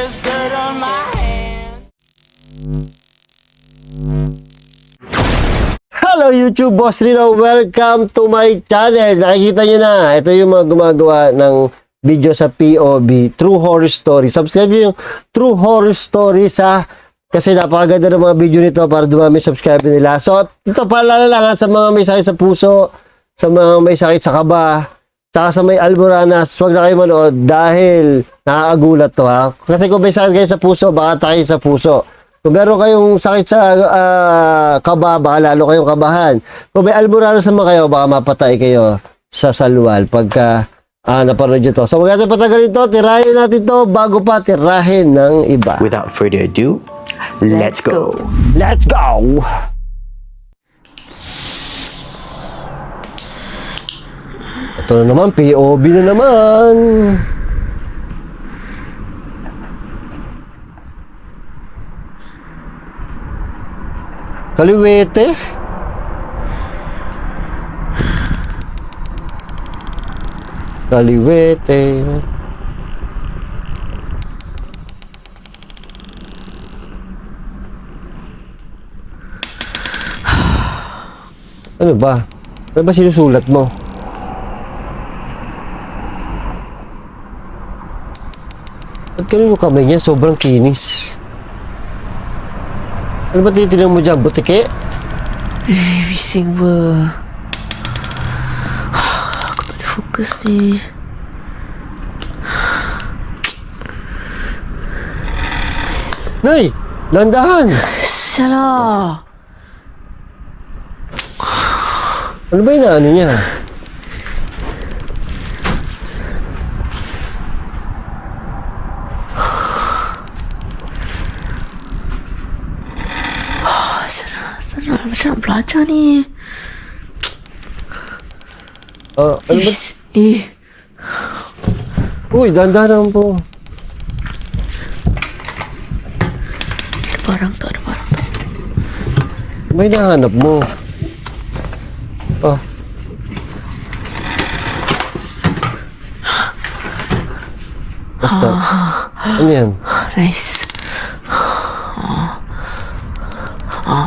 there's dirt on my hands. Hello YouTube, Boss Rino. Welcome to my channel. Nakikita nyo na, ito yung mga gumagawa ng video sa POV, True Horror Story. Subscribe nyo yung True Horror Story kasi napakaganda ng mga video nito para dumami subscribe nila. So, ito paalala lang sa mga may sakit sa puso, sa mga may sakit sa kaba, saka sa may almoranas, huwag na kayo manood dahil nakakagulat to ha. Kasi kung may sakit kayo sa puso, baka tayo sa puso. Kung meron kayong sakit sa kaba, baka lalo kayong kabahan. Kung may almoranas naman kayo, baka mapatay kayo sa salwal pagka napanood nyo to. So, huwag natin patagalin to, tirahin natin to bago pa tirahin ng iba. Without further ado, let's go. Let's go! Ito na naman, POV na naman. Kaliwete. Kaliwete. Ano ba? Ano ba sinusulat mo? At kanino kamay niya? Sobrang kinis. Ano ba titinan mo dyan? Butike? Bising ba? Aku tak boleh fokus ni. Nay! Landahan! Salah. Ano ba inaano niya? Salah. Macam nak belajar ni. Ano ba? Uy, dandahan po. Ada barang tak? Ada barang tak? May nahanap mo. Basta. Ano yan? Nice.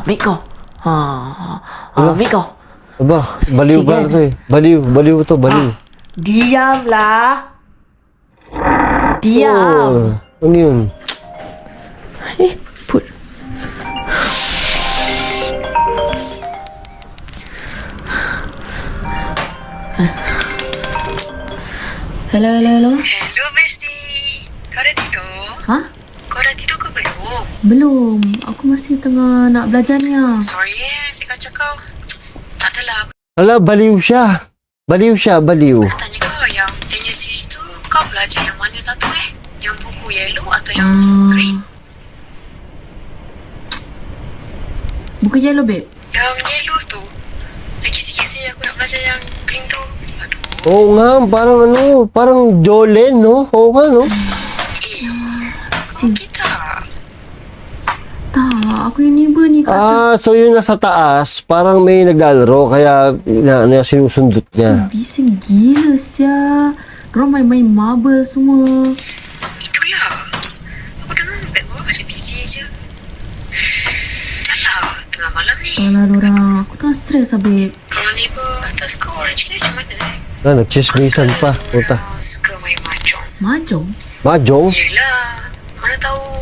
Miko. Miko. Aba, baliw ba ito eh? Baliw to, baliw. Diamlah. Diam. Oh, ano yun? Put. Hello. Hello, bestie. Kau dah tidur? Ha? Kau dah tidur ke belum? Belum. Aku masih tengah nak belajar ni. Sorry saya kacau kau. Tak adalah, aku Hala, baliw siya. Baliw. nak tanya kau yang tanya series tu, kau belajar yang mana satu Yang buku yellow atau yang green? Buku yellow, babe. Yang yellow tu. Lagi sikit sih aku nak belajar yang green tu. Aduh. Oo nga, parang Jolene, no? Oo nga, no? Kita. Tak, aku yang neighbor ni kat atas. So yun nasa taas, parang may naglalaro, kaya sinusundot niya. Bising gila, sia. Diorang main-main marble semua. Itulah. Aku dengar background macam busy je. Dah lah, tengah malam ni. Alah, diorang. Aku tengah stres lah, babe. Kalau neighbor atas kau orang Cina macam mana? Nagchismisan pa, puta. Orang suka main mahjong. Mahjong? Mahjong? Yelah, mana tahu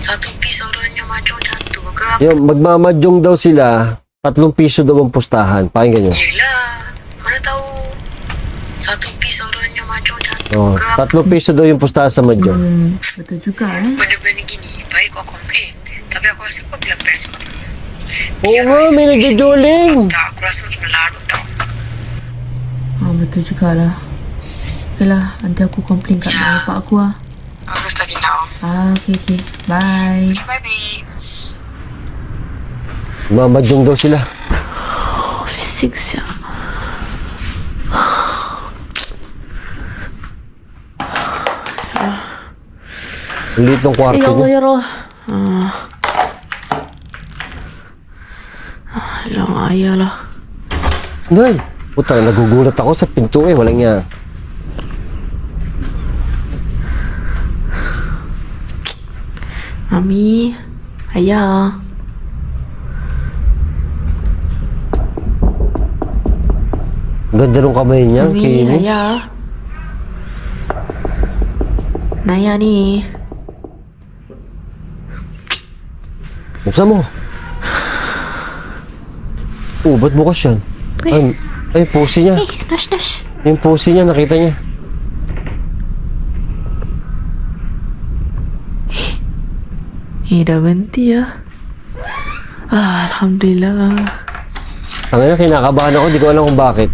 satu piece orangnya mahjong jatuh ke apa. Yung magmamahjong daw sila, 3 piso daw ang pustahan. Pakinggan nyo. Yelah, mana tahu satu piece orangnya mahjong jatuh Oh, ke apa. 3 piso daw yung pustahan sa mahjong. Betul juga, Benda-benda gini, baik kau komplain. Tapi aku rasa kau bilang parents kau dulu. Oo nga, may nagjojoling. Tak, aku rasa makin melarut tau. Betul jugalah. Okay lah, nanti aku komplain kat mak bapak aku lah. Aku study now. Okay. Bye. Okay, bye babes. Magmamahjong daw sila. Bising, sia. Liit ng kwarto Ya Allah, niya. ya Allah. Alang ayah lah. Nay, puta, nagugulat ako sa pinto eh. Walang niya. Mami, ayah. Ganda nung kamay niya, Mami, kinis. ayah. Naya ni. Buksan mo. Oh, ba't bukas yan? Ay, pusi niya. Nash. Yung pusi niya, nakita niya. Dah berhenti ya. Alhamdulillah. Ang ina, kinakabahan ako, di ko alam kung bakit.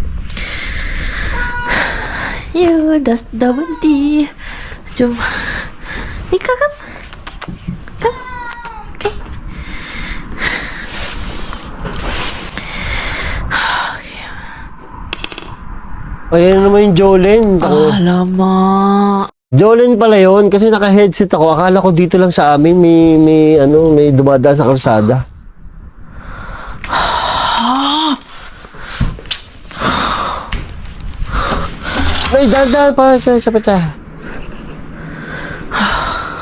Ya, dah berhenti. Jom. Mika, come. Come. Okay. Ayan naman yung Jolene. Alamak. Jolene pala yun, kasi naka-headset ako. Akala ko dito lang sa amin may dumadaan sa kalsada. Ay, dahan pa. Siya pa.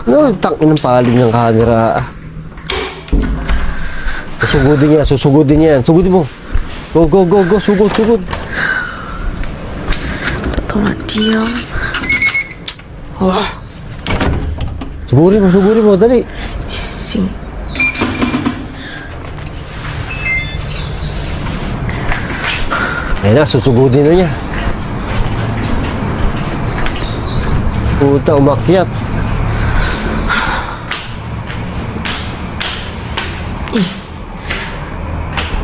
No, tangin ng paling ng camera. Susugudin niya. Sugudin mo. Go. Sugod. Tak nak diam. Wah, Sugurin mo, dali. bising. Ayun na, susugudin na niya. Puta, umakyat.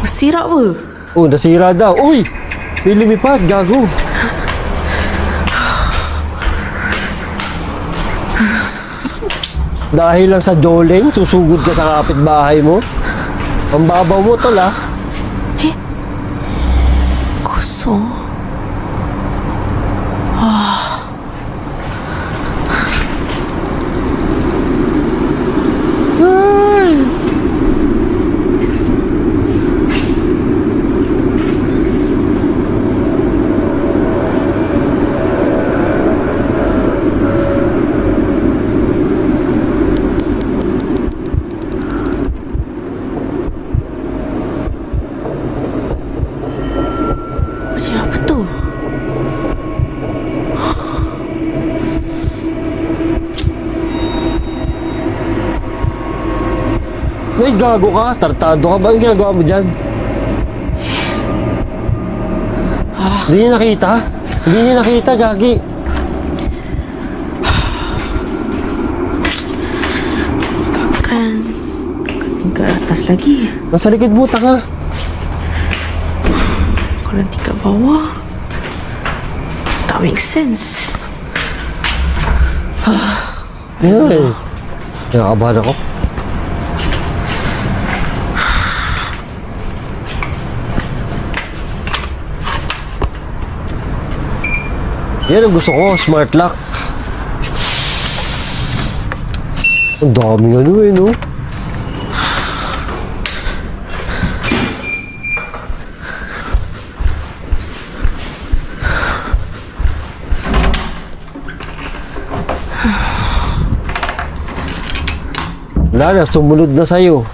Sirap apa? Oh, nasira daw. Uy! May lumipad, gago. Dahil lang sa Jolene, susugod ka sa kapitbahay mo. Ang babaw mo, tol, ah. Kosong. Macam apa tu? Ay, gago ka. Tartado ka ba? Ang ginagawa mo dyan? Hindi niya nakita, gagi. Takkan tingkat atas lagi. Nasa likod mo, tanga. Kalau tingkat bawah, tak make sense. Ayun. Nakakabahan ako. Yan ang gusto ko, smart lock. Ang daming ano eh, no? Wala na, sumunod na sa'yo.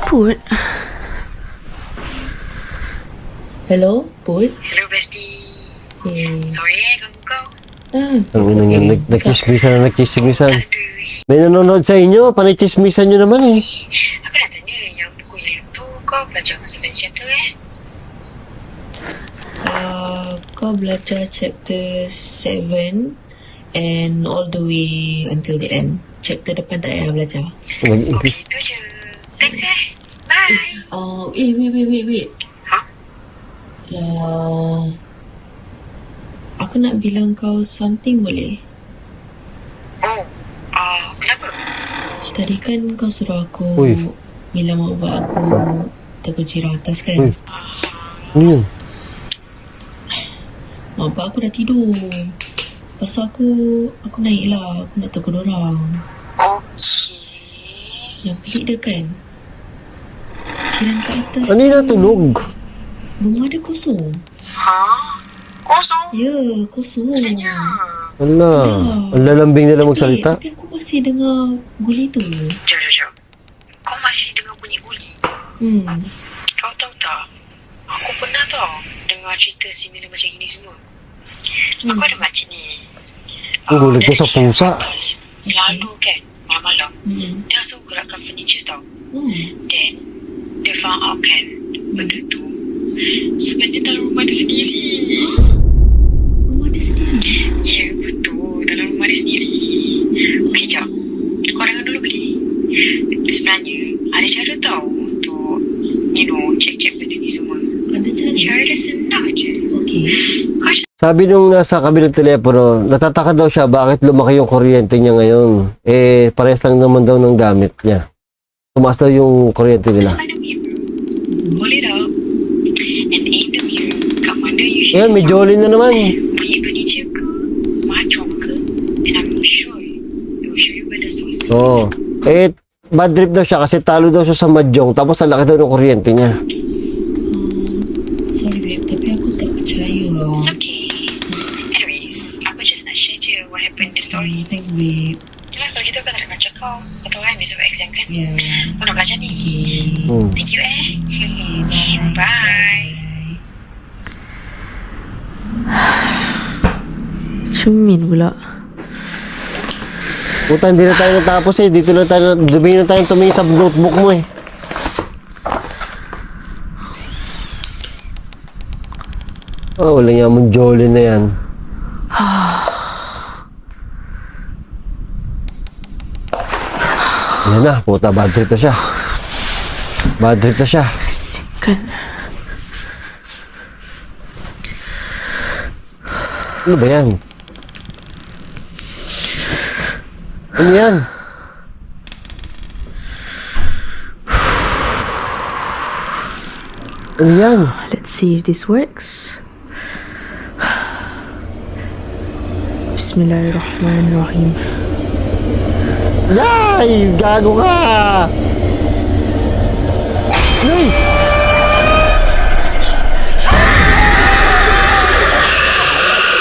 Put. Hello, Put? Hello, bestie. Eh, Sorry, ganggu kau. Ang it's ina okay. niya, nagchismisan. Aduh, May nanonood sa inyo, panay-chismisan nyo naman eh. aku nak tanya yang buku yang tu kau belajar masa tadi chapter Kau belajar chapter 7 and all the way until the end. Chapter depan tak payah belajar. Nag-English. Itu je. Thanks Bye. Wait. Hah? Aku nak bilang kau something boleh? Oh, kenapa? Tadi kan kau suruh aku Ui. bilang mak bapak aku tergojira atas kan? Ui. Ano yun? Mak bapak aku dah tidur. Lepas tu aku naik lah. Aku nak tegur dorang. Okay. Yang pelik dia kan, jiran kat atas Ano yung natulog? rumah dia kosong. Hah? Kosong? Ya, kosong. Maksudnya? Wala. Ang lalambing nila magsalita. Tapi aku masih dengar guli tu. Jom. Kau masih dengar bunyi guli? Kau tahu tak? Aku pernah tau dengar cerita similar macam ini semua. Aku ada makcik ni. Ang gulit ko sa pusa. Selalu kan, malam-malam, dia suka gerakkan furniture tau. Then, dia found out kan, benda tu sebenarnya dalam rumah dia sendiri. Rumah dia sendiri? Ya, betul. Dalam rumah dia sendiri. Okey, jap. Kau dengar dulu boleh? Sebenarnya, ada cara tau untuk, check-check benda ni semua. Ada cara? Cara senang je. Okay. Kau Sabi nung nasa kabilang telepono, natataka daw siya bakit lumaki yung kuryente niya ngayon. Eh, parehas lang naman daw ng gamit niya. Tumaas daw yung kuryente nila. find a mirror. Hold it up. And aim the mirror. Kat mana you hear Ayan, may Jolene na naman. bunyi-bunyi je ke? Macam ke? And I'm sure it will show you where the source is. Oo. Eh, bad trip daw siya kasi talo daw siya sa mahjong tapos ang laki daw ng kuryente niya. Sorry babe, tapi aku tak percaya. It's okay. Anyways, aku just nak share je what happened in the story. Thanks babe. Yalah, kalau gitu kau tak ada macam kau. Kau tahu kan besok exam kan? Yeah. Kau nak belajar ni. Thank you Bye. Bye. Cermin pula. Puta, hindi na tayo natapos eh. Dito na tayo, dumihin na tayo tumingin sa notebook mo eh. Oh, wala nga mong Jolene na yan. Yan na, puta, bad trip na siya. Bad trip na siya. Sikan. Ano ba yan? Ano yan? Ano yan? Let's see if this works. Bismillahirrahmanirrahim. Yay! Gago ka! Nay!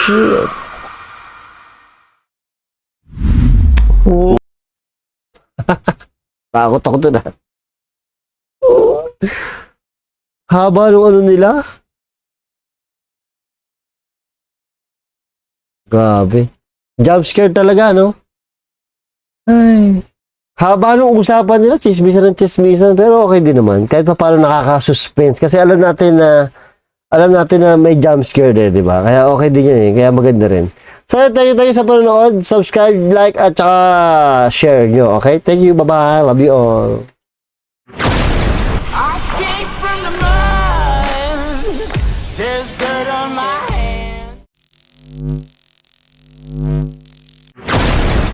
Shit! Oh. Takot ako dun ah. Haba nung ano nila? Grabe. Jump scare talaga, no? Ay. Haba nung usapan nila, chismisan ng chismisan, pero okay din naman. Kahit pa paano nakaka-suspense. Kasi alam natin na may jump scare din, di ba? Kaya okay din yan eh. Kaya maganda rin. So, thank you sa panonood. Subscribe, like, at saka share nyo. Okay? Thank you. Bye-bye. Love you all. I came from the mud. There's dirt on my hands.